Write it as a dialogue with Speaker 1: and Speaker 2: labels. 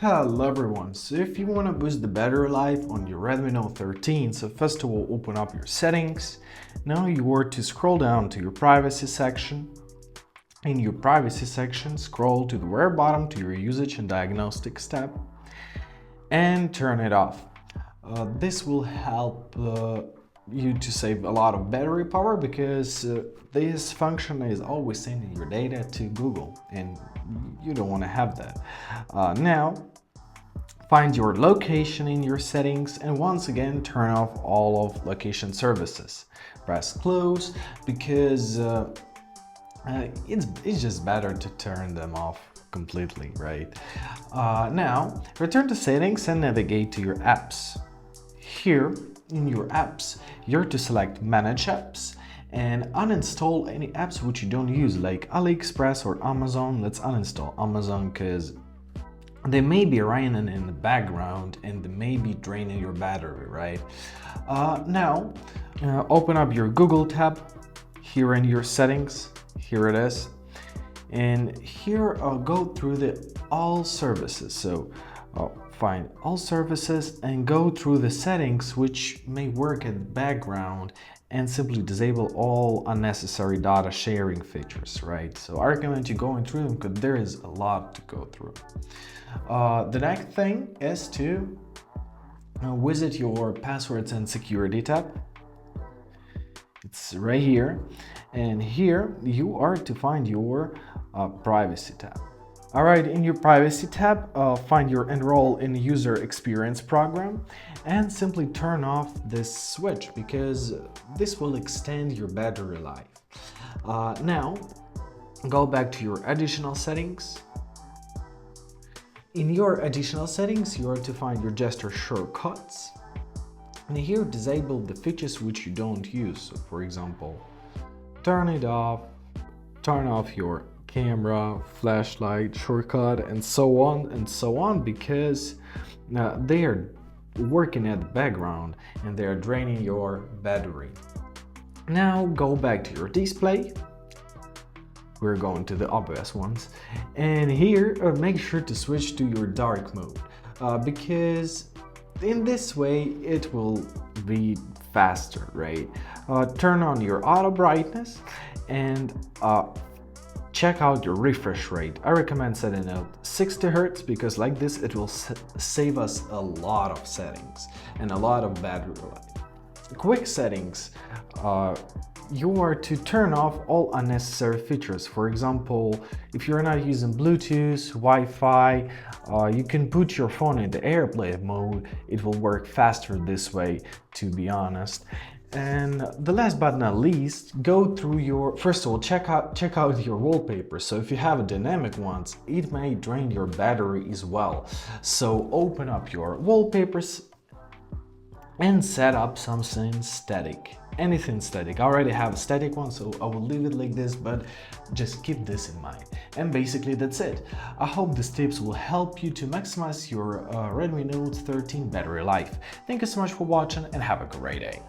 Speaker 1: Hello everyone, so if you want to boost the battery life on your Redmi Note 13, so first of all open up your settings. Now you are to scroll down to your privacy section. In your privacy section, scroll to the very bottom to your usage and diagnostics tab and turn it off. This will help you to save a lot of battery power because this function is always sending your data to Google and you don't want to have that. Now find your location in your settings and once again turn off all of location services. Press close because it's just better to turn them off completely, right? Now return to settings and navigate to your apps. Here in your apps, you're to select manage apps and uninstall any apps which you don't use, like AliExpress or Amazon. Let's uninstall Amazon because they may be running in the background and they may be draining your battery, right? Now open up your Google tab here in your settings. Here it is, and here I'll go through the all services. So find all services and go through the settings which may work in the background and simply disable all unnecessary data sharing features, right? So I recommend you going through them because there is a lot to go through. The next thing is to visit your passwords and security tab. It's right here, and here you are to find your privacy tab. Alright, in your privacy tab, find your enroll in user experience program and simply turn off this switch because this will extend your battery life. Now go back to your additional settings. In your additional settings, you are to find your gesture shortcuts. And here disable the features which you don't use. So for example, turn it off, turn off your camera, flashlight, shortcut, and so on because they are working at the background and they are draining your battery. Now go back to your display. We're going to the obvious ones, and here make sure to switch to your dark mode because in this way it will be faster, right? Turn on your auto brightness and check out your refresh rate. I recommend setting it 60 Hz because like this it will save us a lot of settings and a lot of battery life. Quick settings, you are to turn off all unnecessary features. For example, if you're not using Bluetooth, Wi-Fi, you can put your phone in the airplane mode. It will work faster this way, to be honest. And the last but not least, go through your, first of all, check out your wallpaper. So if you have dynamic ones, it may drain your battery as well. So open up your wallpapers and set up something static. Anything static. I already have a static one, so I will leave it like this, but just keep this in mind. And basically that's it. I hope these tips will help you to maximize your Redmi Note 13 battery life. Thank you so much for watching and have a great day.